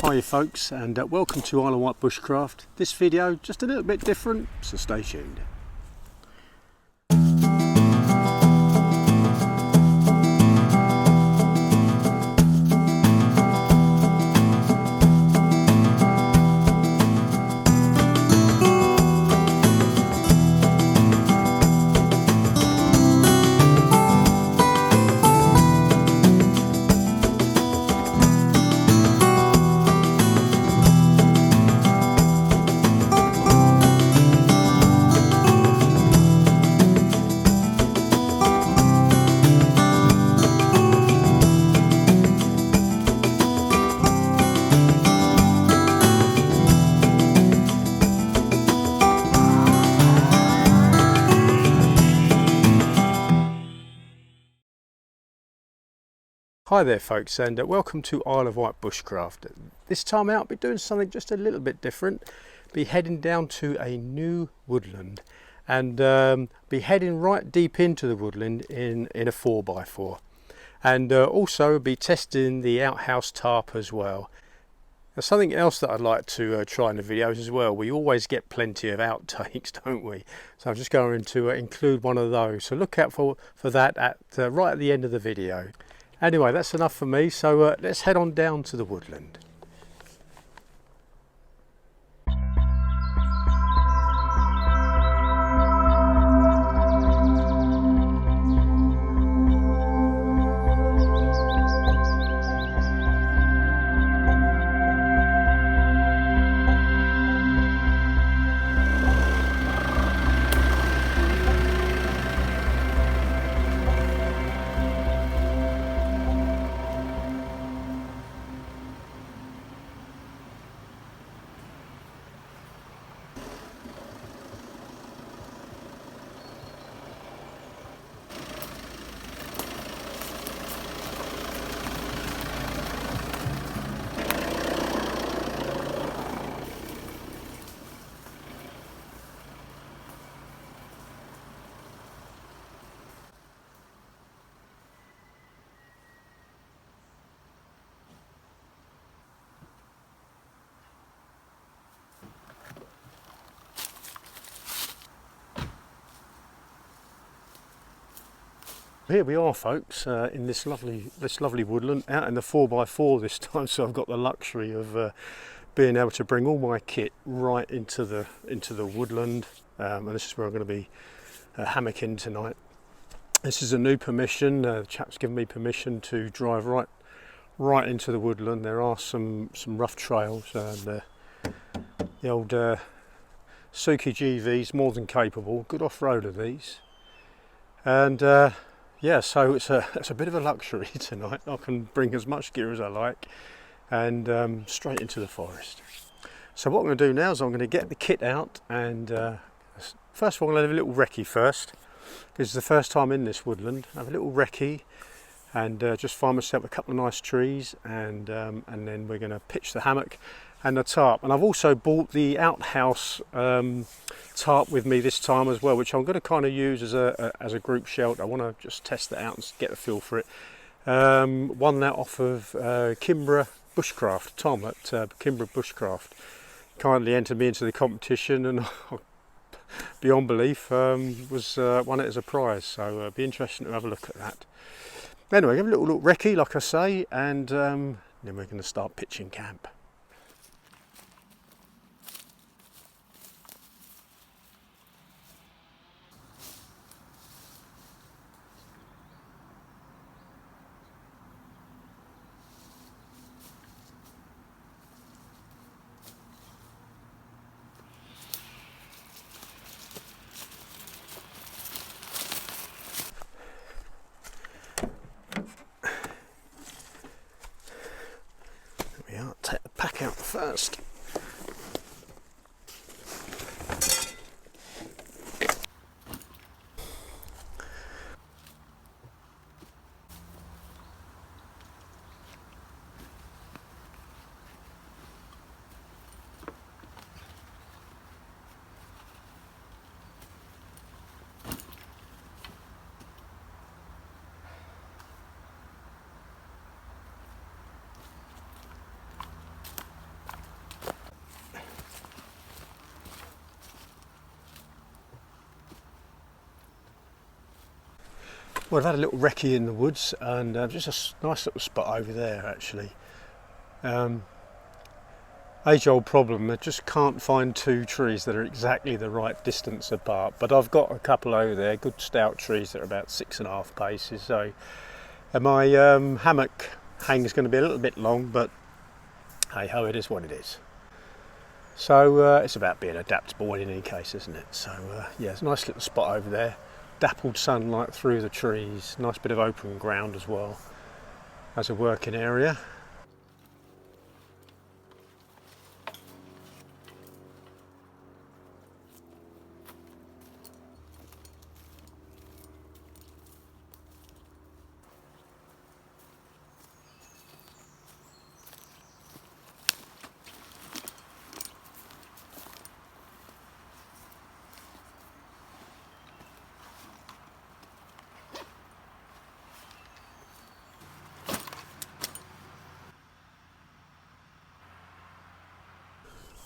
Hi folks, and welcome to Isle of Wight Bushcraft. This video just a little bit different, so stay tuned. Hi there folks, and welcome to Isle of Wight Bushcraft. This time out I'll be doing something just a little bit different. Be heading down to a new woodland and be heading right deep into the woodland in a 4x4, and also be testing the outhouse tarp as well. Now, something else that I'd like to try in the videos as well, we always get plenty of outtakes, don't we? So I'm just going to include one of those, so look out for that right at the end of the video. Anyway, that's enough for me, so let's head on down to the woodland. Here we are folks, in this lovely woodland, out in the 4x4 this time, so I've got the luxury of being able to bring all my kit right into the woodland, and this is where I'm going to be hammocking tonight. This is a new permission, the chap's given me permission to drive right into the woodland. There are some rough trails, and the old Suki GV's more than capable, good off-roader these, and yeah, so it's a bit of a luxury tonight. I can bring as much gear as I like and straight into the forest. So what I'm going to do now is I'm going to get the kit out, and first of all I'm going to have a little recce first, because it's the first time in this woodland. Have a little recce and just find myself a couple of nice trees, and then we're going to pitch the hammock and the tarp. And I've also bought the outhouse tarp with me this time as well, which I'm going to kind of use as a group shelter. I want to just test that out and get a feel for it. Won that off of Cimbrer Bushcraft. Tom at Cimbrer Bushcraft kindly entered me into the competition, and beyond belief won it as a prize, so it'll be interesting to have a look at that. Anyway, give a little recce like I say, and then we're going to start pitching camp. Take the pack out first. Well, I've had a little recce in the woods, and just a nice little spot over there actually. Age-old problem, I just can't find two trees that are exactly the right distance apart, but I've got a couple over there, good stout trees that are about 6.5 paces, so my hammock hang is going to be a little bit long, but hey ho, it is what it is. So it's about being adaptable in any case, isn't it? So yeah, it's a nice little spot over there, dappled sunlight through the trees, nice bit of open ground as well as a working area.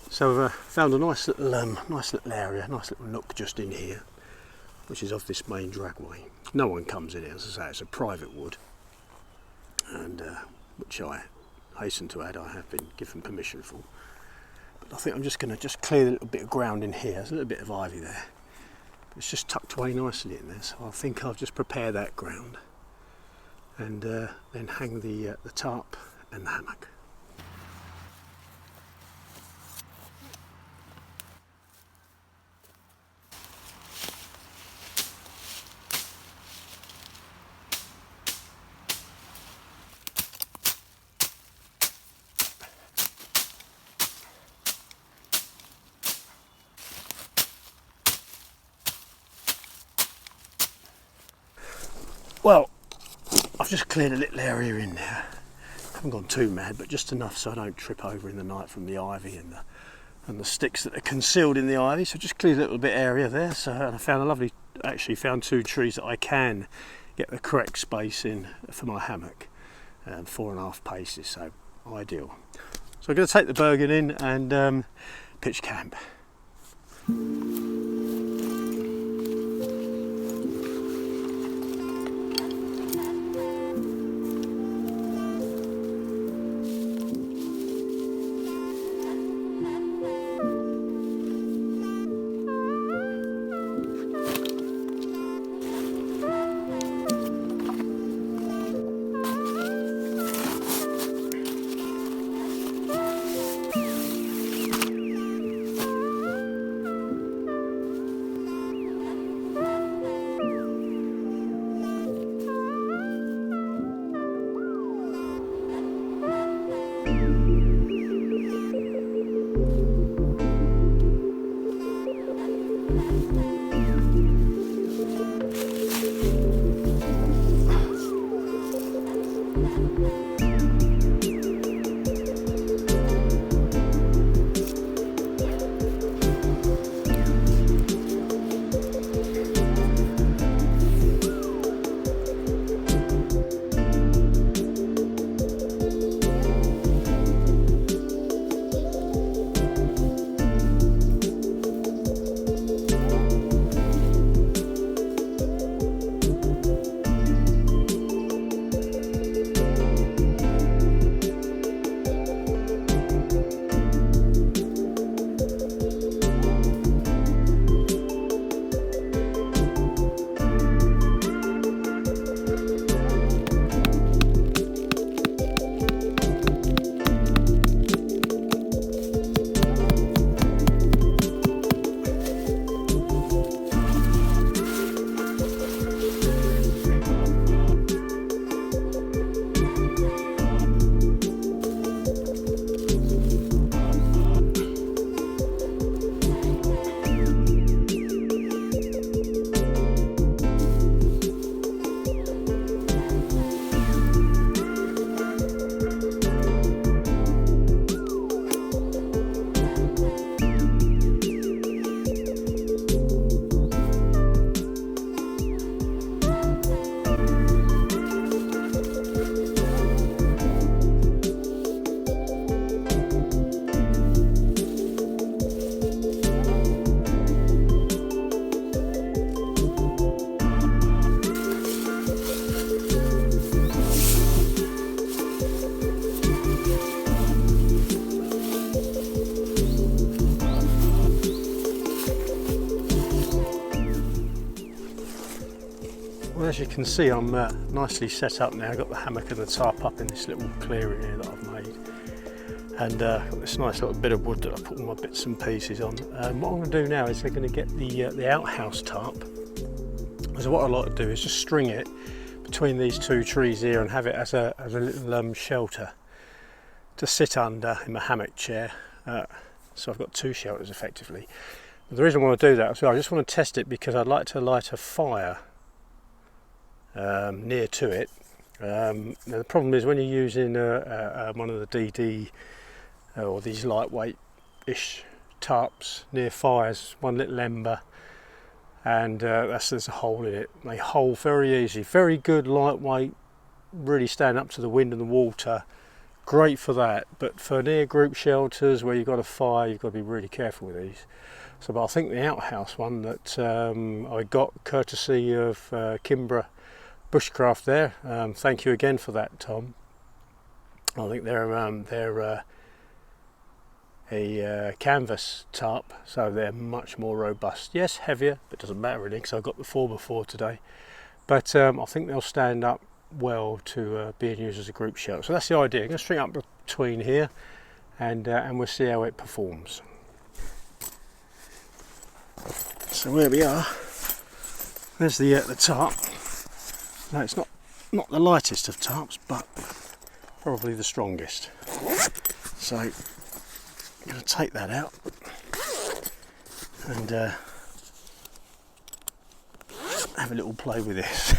So I've found a nice little area, nice little nook just in here, which is off this main dragway. No one comes in here, as I say, it's a private wood, and which I hasten to add, I have been given permission for. But I think I'm just going to clear a little bit of ground in here. There's a little bit of ivy there, but it's just tucked away nicely in there. So I think I'll just prepare that ground, and then hang the tarp and the hammock. Well, I've just cleared a little area in there. I haven't gone too mad, but just enough so I don't trip over in the night from the ivy and the sticks that are concealed in the ivy. So just cleared a little bit area there. So and I found two trees that I can get the correct space in for my hammock, 4.5 paces, so ideal. So I'm going to take the Bergen in and pitch camp. as you can see, I'm nicely set up now. I've got the hammock and the tarp up in this little clearing here that I've made. And got this nice little bit of wood that I put all my bits and pieces on. What I'm going to do now is I'm going to get the outhouse tarp. So what I like to do is just string it between these two trees here and have it as a little shelter to sit under in my hammock chair. So I've got two shelters effectively. But the reason I want to do that as well, I just want to test it because I'd like to light a fire near to it. Now the problem is when you're using one of the DD or these lightweight-ish tarps near fires, one little ember, and there's a hole in it. They hold very easy, very good, lightweight, really stand up to the wind and the water. Great for that, but for near group shelters where you've got a fire, you've got to be really careful with these. So, but I think the outhouse one that I got courtesy of Cimbrer Bushcraft there. Thank you again for that, Tom. I think they're a canvas tarp, so they're much more robust. Yes, heavier, but it doesn't matter really because I've got the 4x4 today. But I think they'll stand up well to being used as a group shelter. So that's the idea. I'm going to string up between here, and we'll see how it performs. So where we are, there's the tarp. No, it's not the lightest of tarps, but probably the strongest. So I'm going to take that out and have a little play with this.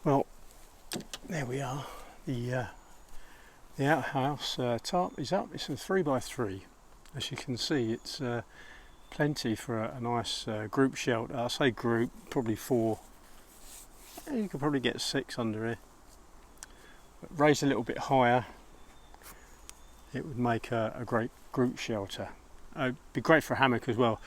Well, there we are. The outhouse tarp is up. It's a 3x3. As you can see, it's plenty for a nice group shelter. I say group, probably 4. You could probably get 6 under here. But raised a little bit higher, it would make a great group shelter. It'd be great for a hammock as well.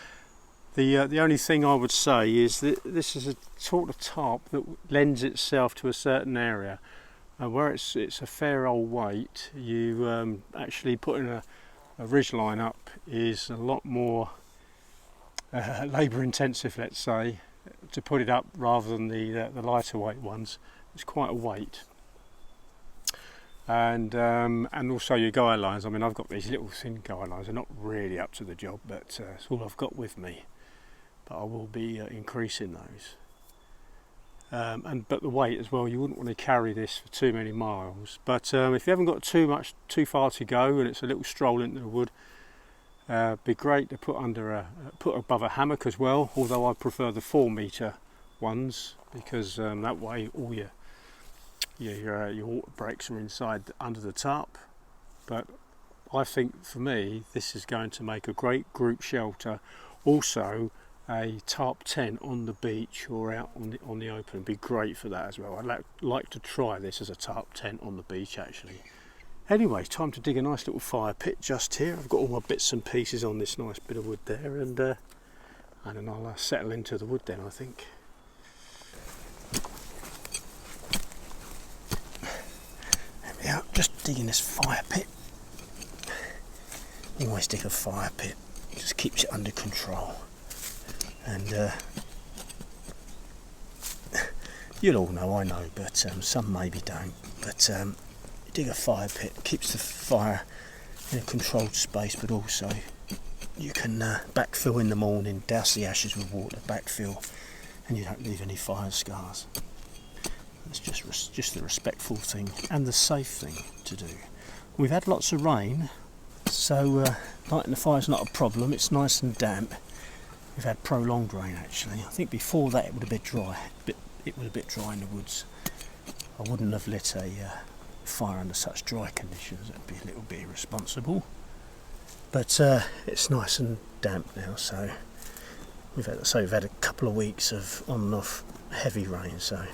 The only thing I would say is that this is a sort of tarp that lends itself to a certain area. Where it's a fair old weight, you actually putting a ridge line up is a lot more labour intensive, let's say, to put it up rather than the lighter weight ones. It's quite a weight. And also your guy lines. I mean, I've got these little thin guy lines. They're not really up to the job, but it's all I've got with me. But I will be increasing those. But the weight as well, you wouldn't want to carry this for too many miles. But if you haven't got too far to go and it's a little stroll into the wood, be great to put put above a hammock as well. Although I prefer the 4-metre ones because that way all your water breaks are inside under the tarp. But I think for me this is going to make a great group shelter. Also, a tarp tent on the beach or out on the open would be great for that as well. I'd like to try this as a tarp tent on the beach actually. Anyway, time to dig a nice little fire pit just here. I've got all my bits and pieces on this nice bit of wood there, and then I'll settle into the wood then, I think. There we are, just digging this fire pit. Always dig a fire pit, it just keeps it under control. And you'll all know, I know, but some maybe don't. But you dig a fire pit, keeps the fire in a controlled space, but also you can backfill in the morning, douse the ashes with water, backfill, and you don't leave any fire scars. It's just the respectful thing and the safe thing to do. We've had lots of rain, so lighting the fire's not a problem. It's nice and damp. We've had prolonged rain actually. I think before that it would have been dry. It was a bit dry in the woods. I wouldn't have lit a fire under such dry conditions. That'd be a little bit irresponsible. But it's nice and damp now. So we've had a couple of weeks of on and off heavy rain. So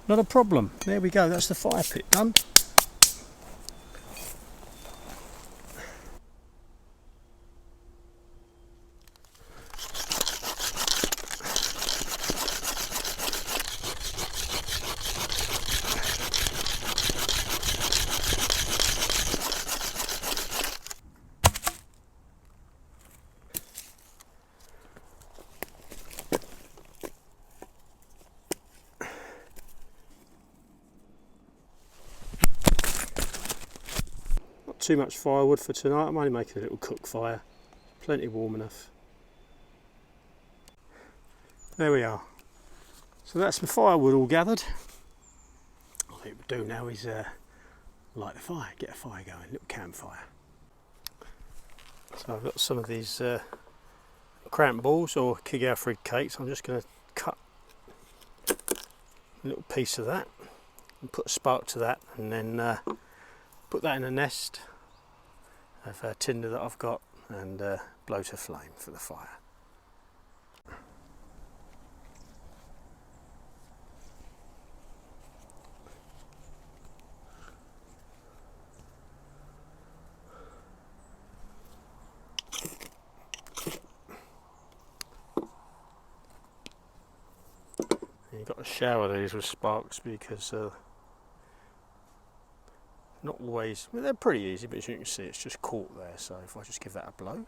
not a problem. There we go. That's the fire pit done. too much firewood for tonight. I'm only making a little cook fire, plenty warm enough. There we are. So that's the firewood all gathered. What I think we'll do now is light the fire, get a fire going, a little campfire. So I've got some of these cramp balls or Kig Alfred cakes. I'm just going to cut a little piece of that and put a spark to that, and then put that in a nest of tinder that I've got, and blow to flame for the fire. You've got to shower these with sparks because not always, well, they're pretty easy, but as you can see it's just caught there, so if I just give that a blow.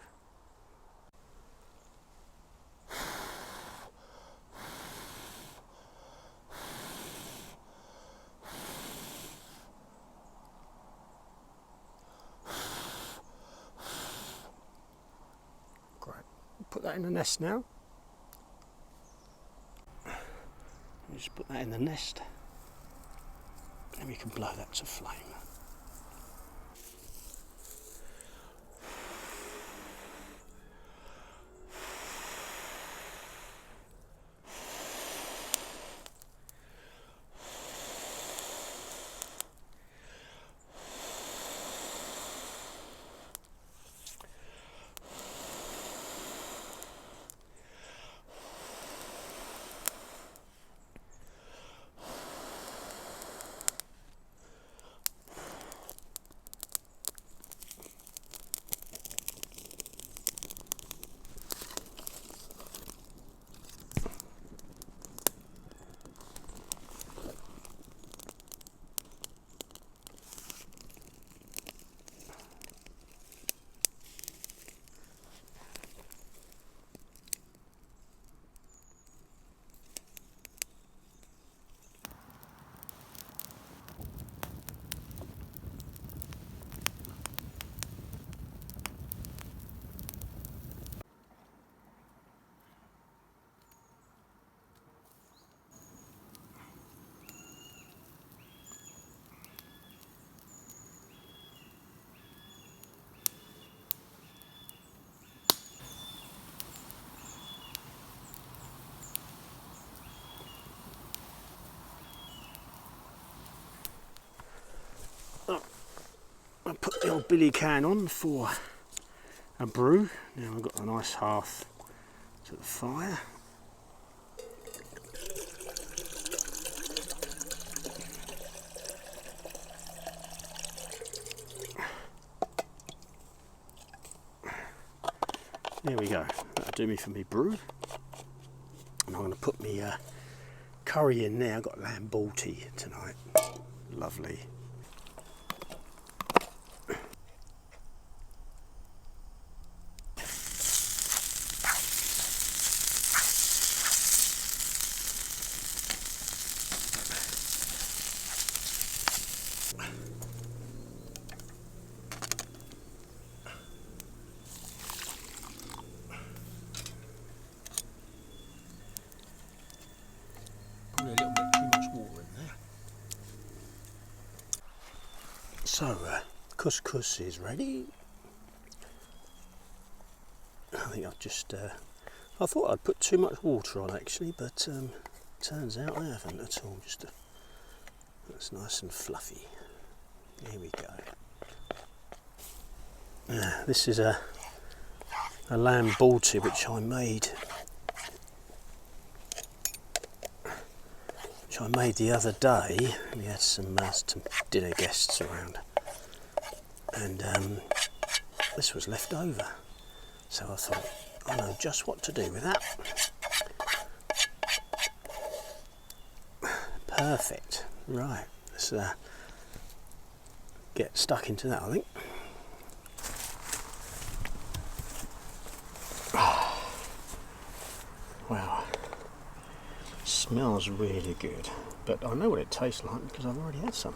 Great, put that in the nest now. Just put that in the nest, and we can blow that to flame. I put the old billy can on for a brew. Now I've got a nice hearth to the fire. There we go, that'll do me for me brew. And I'm going to put me curry in there. I've got lamb balti tonight, lovely. A little bit too much water in there. So couscous is ready. I think I've just I thought I'd put too much water on actually, but turns out I haven't at all. Just that's nice and fluffy. Here we go. This is a lamb balti which I made the other day. We had some dinner guests around, and this was left over, so I thought I know just what to do with that. Perfect. Right, let's get stuck into that, I think. Wow, smells really good, but I know what it tastes like because I've already had some.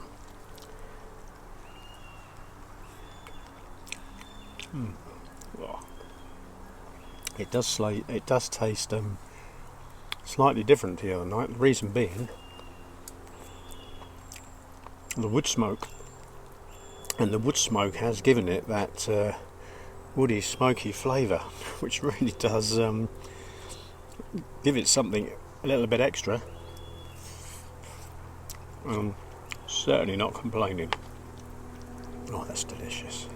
Oh. It does taste slightly different to the other night. The reason being the wood smoke, and the wood smoke has given it that woody, smoky flavour, which really does give it something a little bit extra. Certainly not complaining. Oh, that's delicious.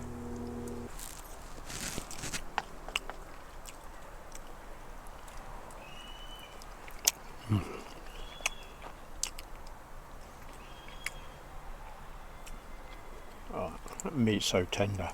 Oh, that meat's so tender.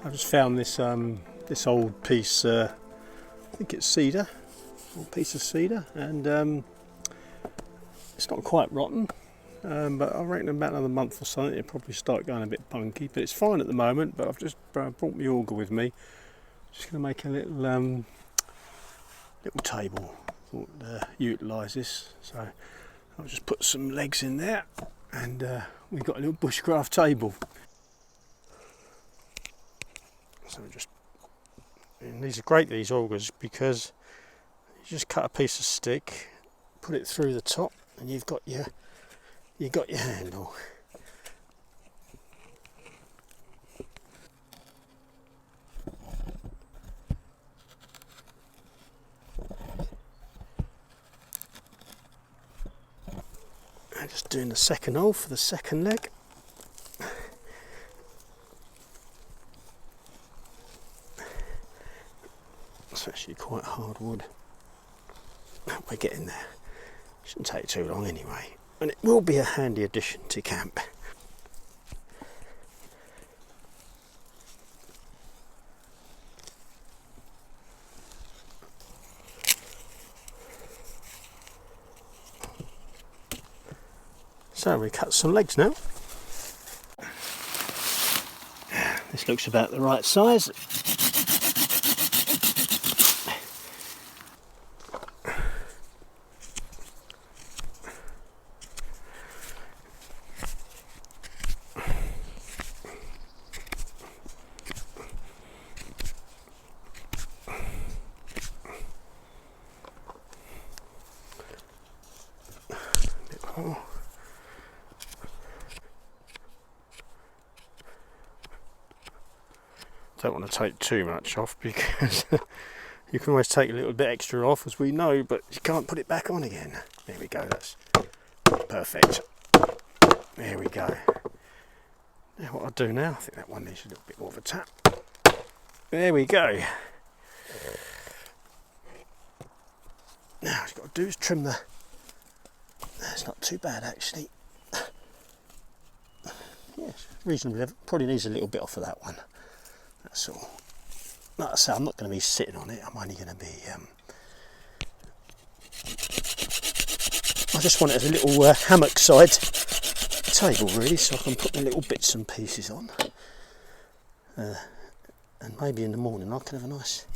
I just found this this old piece, I think it's cedar, old piece of cedar, and it's not quite rotten, but I reckon in about another month or so it'll probably start going a bit punky, but it's fine at the moment. But I've just brought my auger with me, just going to make a little table. Thought utilise this, so I'll just put some legs in there, and we've got a little bushcraft table. So and these are great, these augers, because you just cut a piece of stick, put it through the top, and you've got your handle. And just doing the second hole for the second leg. It's actually quite hard wood. We're getting there. Shouldn't take too long anyway. And it will be a handy addition to camp. So we cut some legs now. This looks about the right size. Don't want to take too much off because you can always take a little bit extra off, as we know, but you can't put it back on again. There we go, that's perfect. There we go. Now what I'll do now, I think that one needs a little bit more of a tap. There we go. Now what you've got to do is trim the... That's not too bad actually. Yes, reasonably level. Probably needs a little bit off of that one. That's all. Like I say, I'm not going to be sitting on it. I'm only going to be... I just want it as a little hammock side table really, so I can put the little bits and pieces on. And maybe in the morning I can have a nice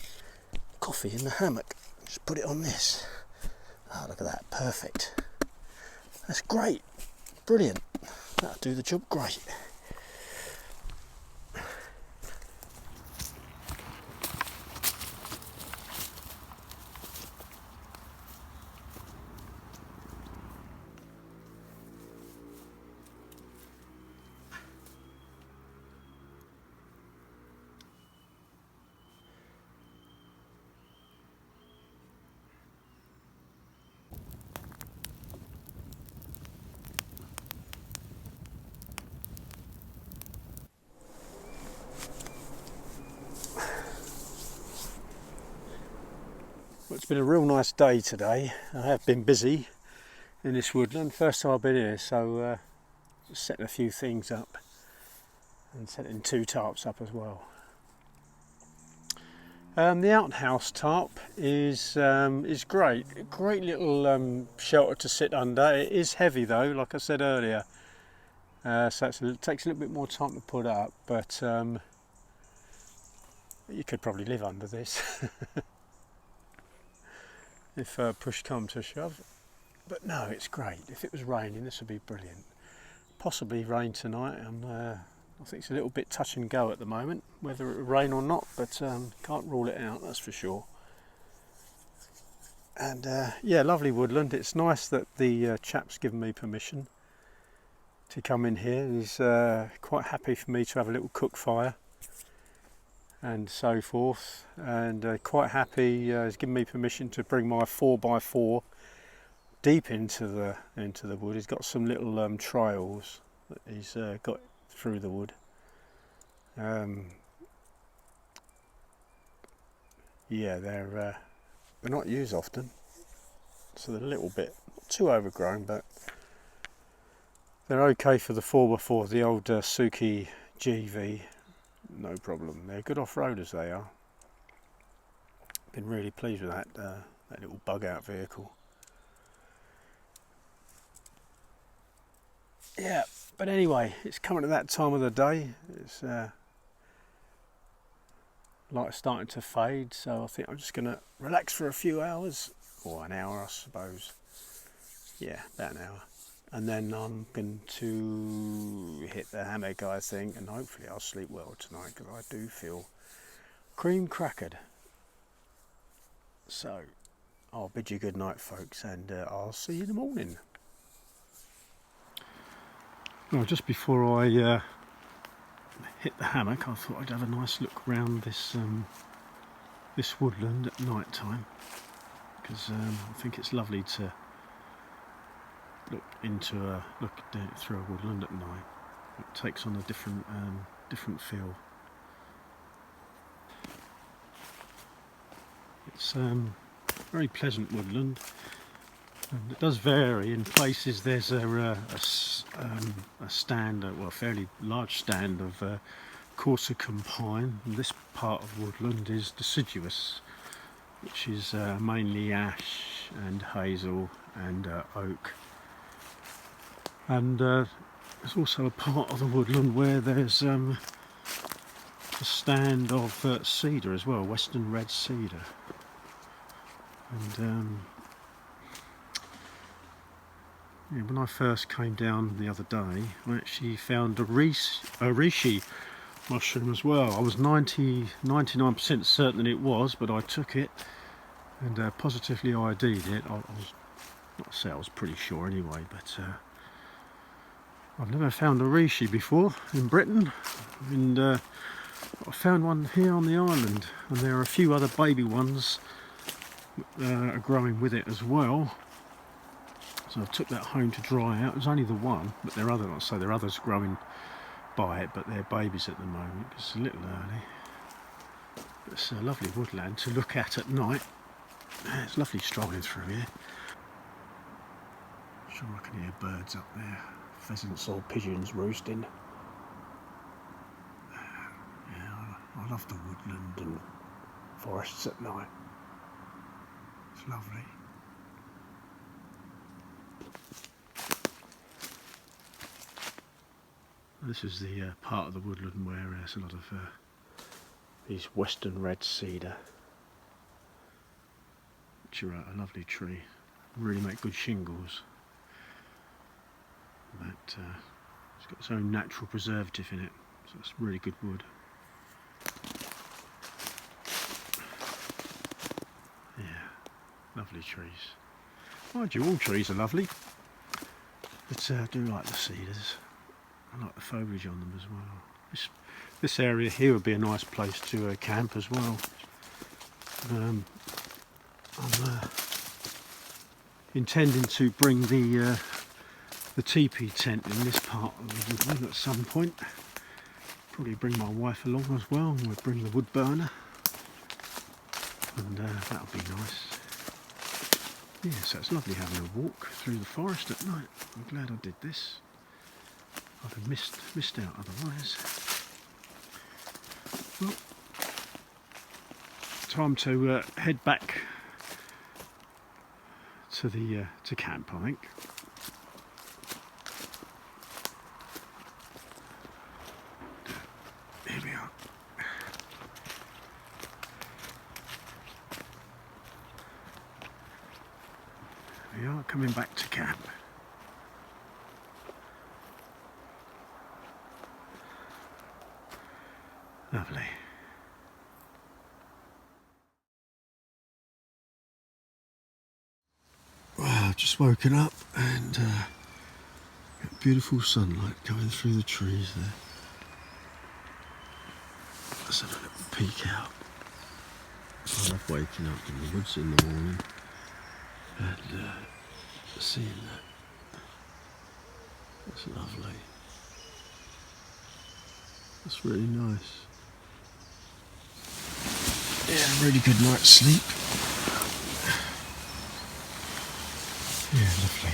coffee in the hammock. Just put it on this. Oh, look at that, perfect. That's great, brilliant. That'll do the job great. Well, it's been a real nice day today. I have been busy in this woodland. First time I've been here, so just setting a few things up and setting 2 tarps up as well. The outhouse tarp is great. A great little shelter to sit under. It is heavy though, like I said earlier, so it takes a little bit more time to put up, but you could probably live under this. If push comes to shove. But no, it's great. If it was raining, this would be brilliant. Possibly rain tonight. I think it's a little bit touch and go at the moment, whether it will rain or not, but can't rule it out, that's for sure. And yeah, lovely woodland. It's nice that the chap's given me permission to come in here. He's quite happy for me to have a little cook fire and so forth, and quite happy. He's given me permission to bring my 4x4 deep into the wood. He's got some little trails that he's got through the wood. Yeah, they're not used often, so they're a little bit not too overgrown, but they're okay for the 4x4, the old Suzuki GV. No problem. They're good off-roaders, they are. Been really pleased with that little bug-out vehicle. Yeah, but anyway, it's coming to that time of the day. It's light starting to fade, so I think I'm just going to relax for a few hours, or an hour I suppose. Yeah, about an hour. And then I'm going to hit the hammock, I think, and hopefully I'll sleep well tonight, because I do feel cream crackered. So I'll bid you good night, folks, and I'll see you in the morning. Well, just before I hit the hammock, I thought I'd have a nice look around this this woodland at night time, because I think it's lovely to look through a woodland at night. It takes on a different feel. It's very pleasant woodland, and it does vary. In places there's a stand, well, a fairly large stand of Corsican pine. And this part of woodland is deciduous, which is mainly ash and hazel and oak. And there's also a part of the woodland where there's a stand of cedar as well, western red cedar. And yeah, when I first came down the other day, I actually found a reishi mushroom as well. I was 99% certain it was, but I took it and positively ID'd it. I was pretty sure anyway, but I've never found a reishi before in Britain, and I found one here on the island, and there are a few other baby ones are growing with it as well. So I took that home to dry out. It was only the one, but there are other, like I say, there are others growing by it, but they're babies at the moment. It's a little early. It's a lovely woodland to look at night. It's lovely strolling through here. I'm sure I can hear birds up there, pheasants or pigeons roosting. Yeah, I love the woodland and forests at night. It's lovely. This is the part of the woodland where there's a lot of these western red cedar, which are a lovely tree. Really make good shingles. But it's got its own natural preservative in it, so it's really good wood. Yeah, lovely trees. Mind you, all trees are lovely, but I do like the cedars. I like the foliage on them as well. This area here would be a nice place to camp as well. I'm intending to bring the teepee tent in this part of the woodland at some point. Probably bring my wife along as well, and we'll bring the wood burner, and that'll be nice. Yeah, so it's lovely having a walk through the forest at night. I'm glad I did this. I'd have missed out otherwise. Well, time to head back to the to camp, I think. Here we are. We are coming back to camp. Lovely. Well, I've just woken up and got beautiful sunlight coming through the trees there. Let's have a little peek out. I love waking up in the woods in the morning and seeing that. That's lovely. That's really nice. Yeah, really good night's sleep. Yeah, lovely.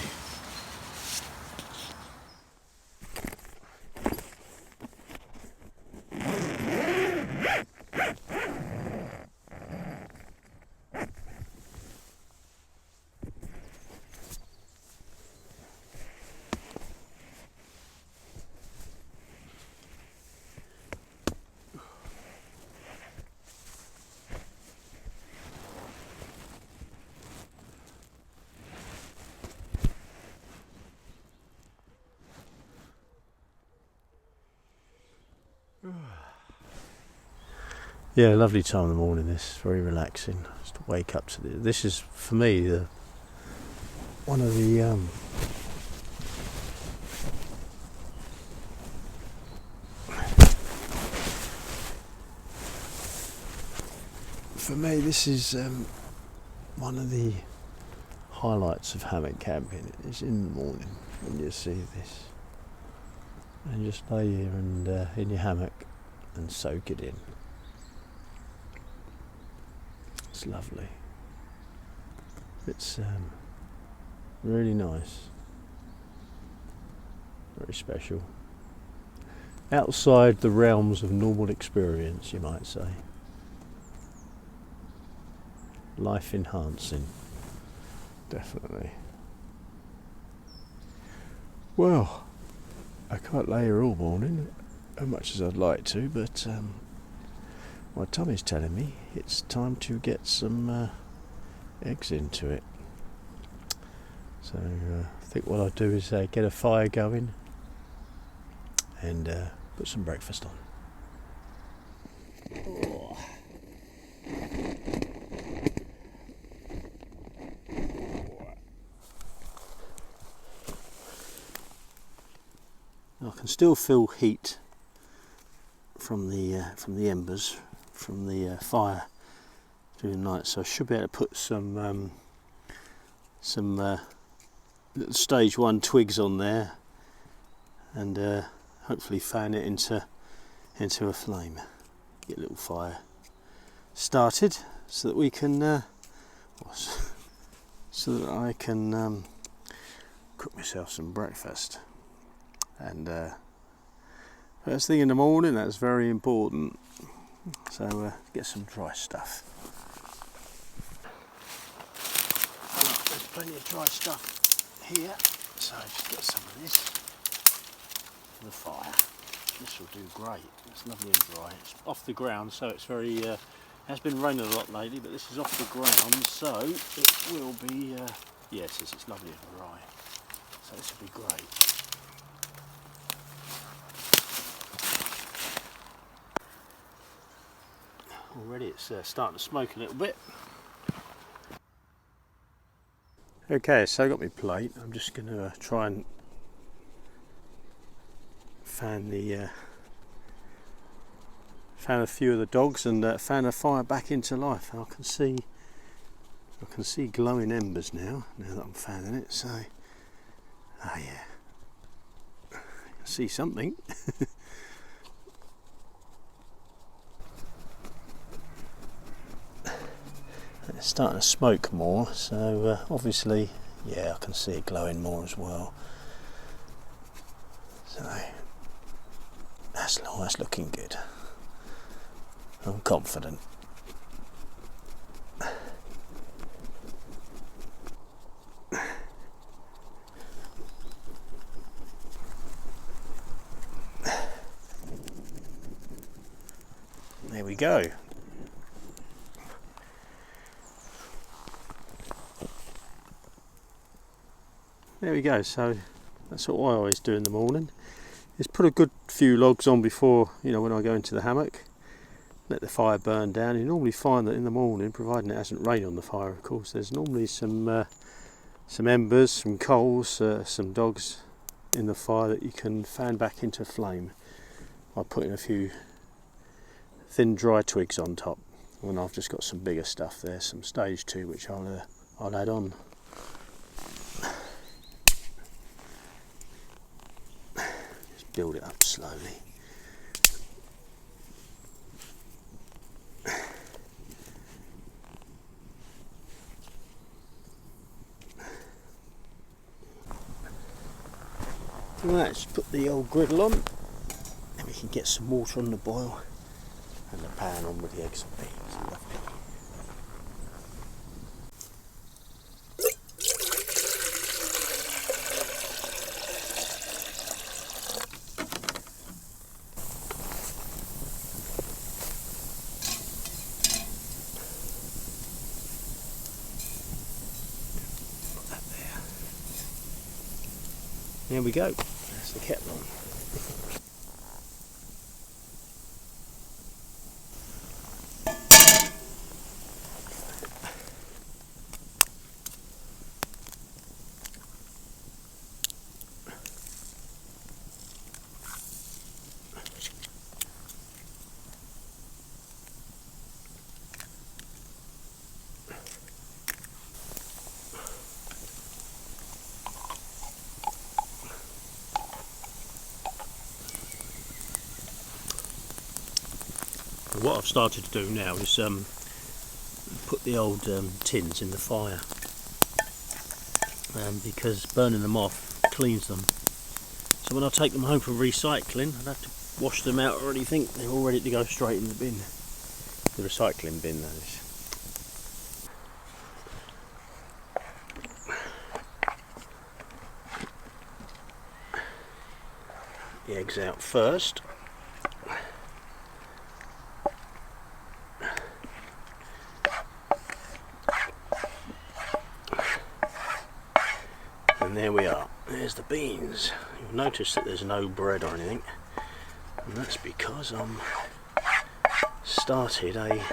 Yeah, lovely time in the morning. This very relaxing. Just to wake up to this. This is for me one of the for me this is one of the highlights of hammock camping. Is in the morning when you see this and just lay here and in your hammock and soak it in. It's lovely. It's really nice, very special. Outside the realms of normal experience, you might say. Life enhancing, definitely. Well, I can't lay here all morning, as much as I'd like to, but my tummy's telling me it's time to get some eggs into it. So I think what I'll do is get a fire going and put some breakfast on. Oh. I can still feel heat from the embers from the fire during the night, so I should be able to put some little stage 1 twigs on there and hopefully fan it into a flame. Get a little fire started so that we can so that I can cook myself some breakfast. And first thing in the morning, that's very important. So get some dry stuff. Right, there's plenty of dry stuff here, so just get some of this for the fire. This will do great. It's lovely and dry. It's off the ground, so it's very. It has been raining a lot lately, but this is off the ground, so it will be. Yes, it's lovely and dry. So this will be great. Already it's starting to smoke a little bit. Okay, so I got my plate. I'm just going to try and fan a few of the dogs and fan the fire back into life. I can see glowing embers now that I'm fanning it. So, oh yeah, I can see something. It's starting to smoke more, so obviously, yeah, I can see it glowing more as well. So that's looking good. I'm confident. There we go. There we go, so that's what I always do in the morning, is put a good few logs on before, when I go into the hammock, let the fire burn down. You normally find that in the morning, providing it hasn't rained on the fire of course, there's normally some embers, some coals, some dogs in the fire that you can fan back into flame by putting a few thin dry twigs on top. And I've just got some bigger stuff there, some stage 2, which I'll add on. Build it up slowly. Let's put the old griddle on, and we can get some water on the boil and the pan on with the eggs and beans. Lovely. There we go, that's the kettle on. What I've started to do now is put the old tins in the fire, because burning them off cleans them. So when I take them home for recycling, I don't have to wash them out or anything. They're all ready to go straight in the bin, the recycling bin that is. The eggs out first. And there we are, there's the beans. You'll notice that there's no bread or anything, and that's because I'm started a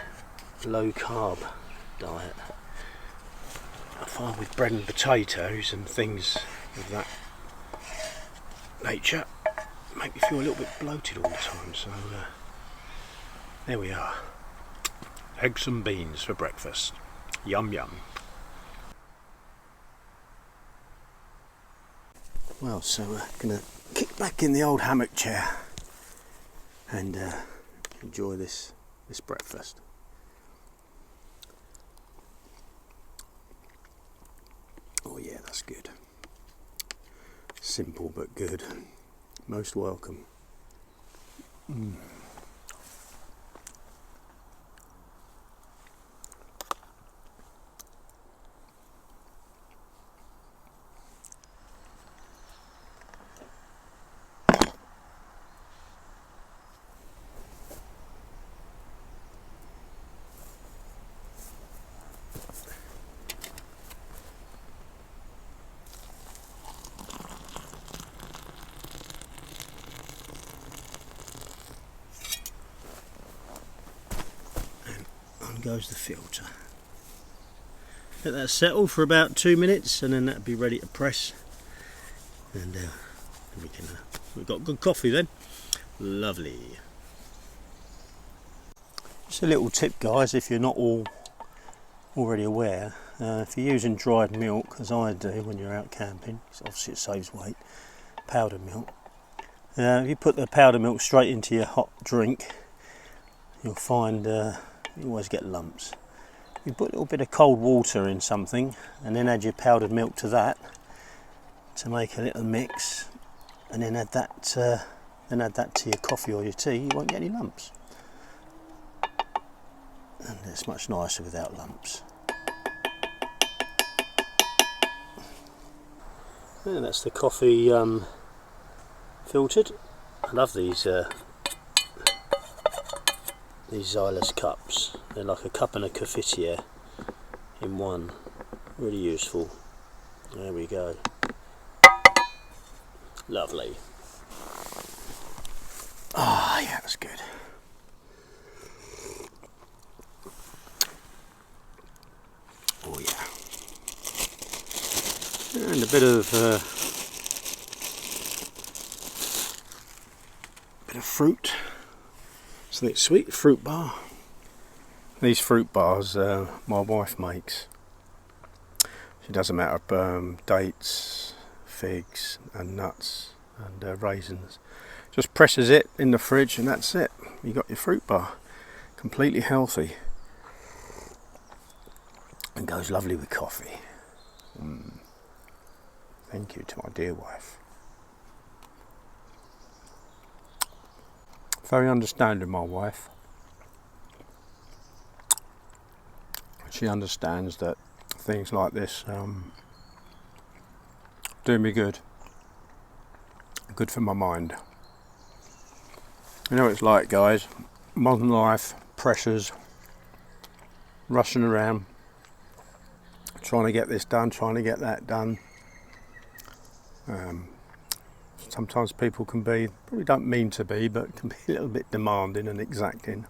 low carb diet. I find with bread and potatoes and things of that nature make me feel a little bit bloated all the time, so There we are. Eggs and beans for breakfast. Yum yum. Well, so we're going to kick back in the old hammock chair and enjoy this breakfast. Oh yeah, that's good. Simple but good. Most welcome. Goes the filter. Let that settle for about 2 minutes and then that'll be ready to press, and we've got good coffee then. Lovely. Just a little tip, guys, if you're not already aware, if you're using dried milk as I do when you're out camping, obviously it saves weight, powdered milk, if you put the powdered milk straight into your hot drink, you'll find you always get lumps. You put a little bit of cold water in something and then add your powdered milk to that to make a little mix, and then add that to your coffee or your tea. You won't get any lumps, and it's much nicer without lumps. And that's the coffee filtered. I love these Xylus cups. They're like a cup and a cafetiere in one. Really useful. There we go. Lovely. Ah, yeah, that's good. Oh yeah. And a bit of fruit. Something sweet, fruit bar. These fruit bars my wife makes. She does them out of dates, figs and nuts and raisins. Just presses it in the fridge and that's it. You got your fruit bar. Completely healthy. And goes lovely with coffee. Thank you to my dear wife. Very understanding, my wife. She understands that things like this do me good. Good for my mind. You know what it's like, guys. Modern life, pressures, rushing around, trying to get this done, trying to get that done. Sometimes people can be, probably don't mean to be, but can be a little bit demanding and exacting.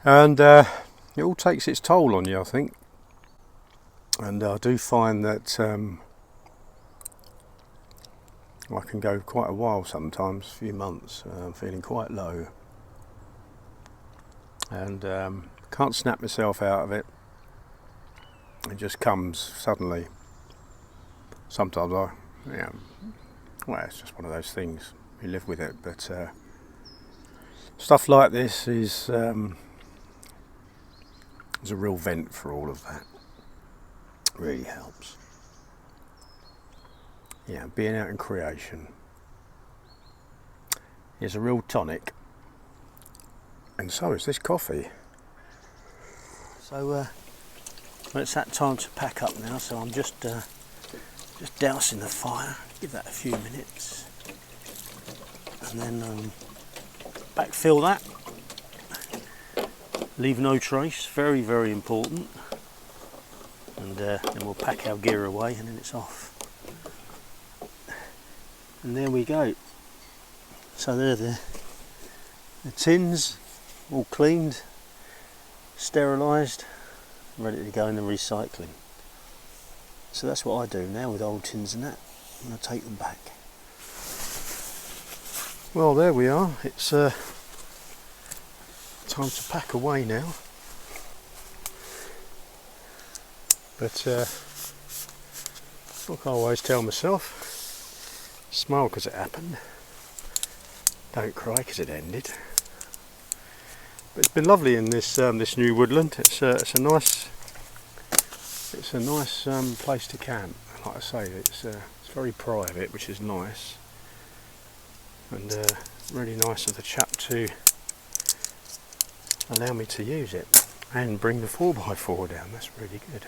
And it all takes its toll on you, I think. And I do find that I can go quite a while sometimes, a few months, feeling quite low. And can't snap myself out of it. It just comes suddenly. Sometimes well, it's just one of those things. You live with it, but stuff like this is a real vent for all of that. Really helps. Yeah, being out in creation is a real tonic, and so is this coffee. So it's that time to pack up now. So I'm just dousing the fire. Give that a few minutes, and then backfill that. Leave no trace. Very, very important. And then we'll pack our gear away, and then it's off. And there we go. So there the tins, all cleaned, sterilised, ready to go in the recycling. So that's what I do now with old tins and that. I'm going to take them back. Well, there we are. It's time to pack away now. But like I always tell myself, smile because it happened, don't cry because it ended. But it's been lovely in this this new woodland. It's a nice place to camp. Like I say, it's very private, which is nice, and really nice of the chap to allow me to use it and bring the 4x4 down. That's really good.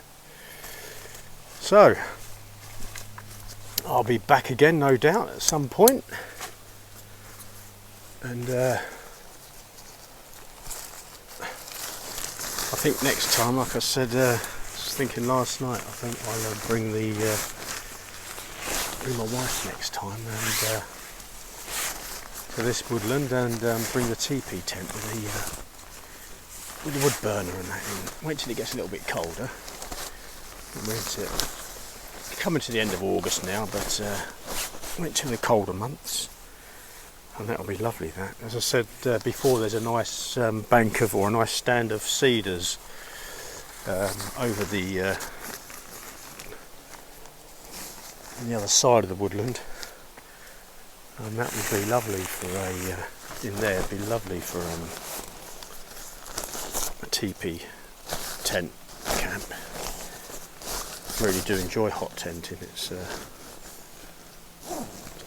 So I'll be back again, no doubt, at some point, and I think next time, like I said, was thinking last night, I think I'll bring my wife next time and to this woodland, and bring the teepee tent with the wood burner and that in. Wait till it gets a little bit colder. We're coming to the end of August now, but wait till the colder months, and that'll be lovely. That, as I said before, there's a nice bank of, or a nice stand of cedars over on the other side of the woodland, and that would be lovely for in there. It'd be lovely for a teepee tent camp. Really do enjoy hot tenting. It's a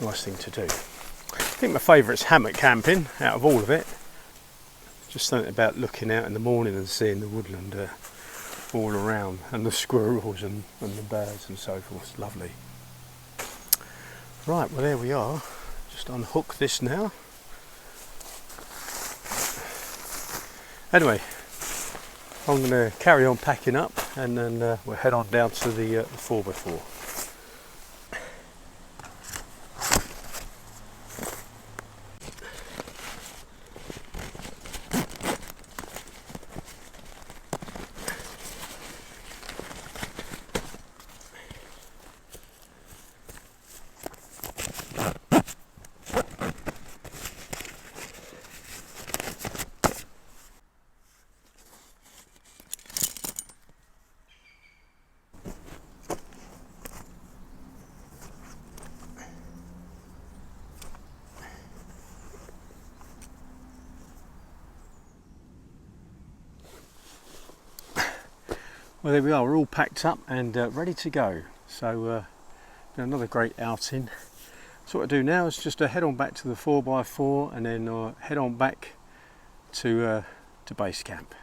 nice thing to do. I think my favourite's hammock camping out of all of it. Just something about looking out in the morning and seeing the woodland all around, and the squirrels and the birds and so forth. It's lovely. Right, well there we are. Just unhook this now. Anyway, I'm going to carry on packing up, and then we'll head on down to the 4x4. Well, there we are, we're all packed up and ready to go. So been another great outing. So what I do now is just head on back to the 4x4 and then head on back to base camp.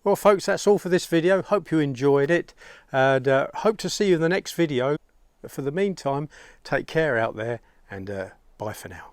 Well folks, that's all for this video. Hope you enjoyed it, and hope to see you in the next video. But for the meantime, take care out there, and bye for now.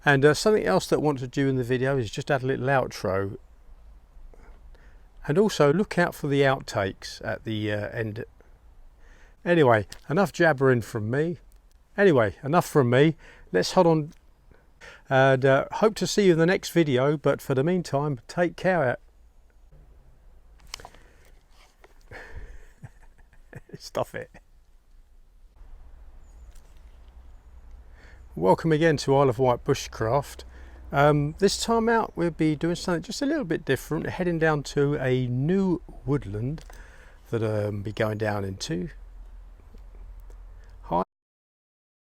And something else that I want to do in the video is just add a little outro, and also look out for the outtakes at the end. Anyway, enough jabbering from me. Let's hold on, and hope to see you in the next video, but for the meantime, take care. Stuff it. Welcome again to Isle of Wight Bushcraft. This time out we'll be doing something just a little bit different, heading down to a new woodland that I'll be going down into.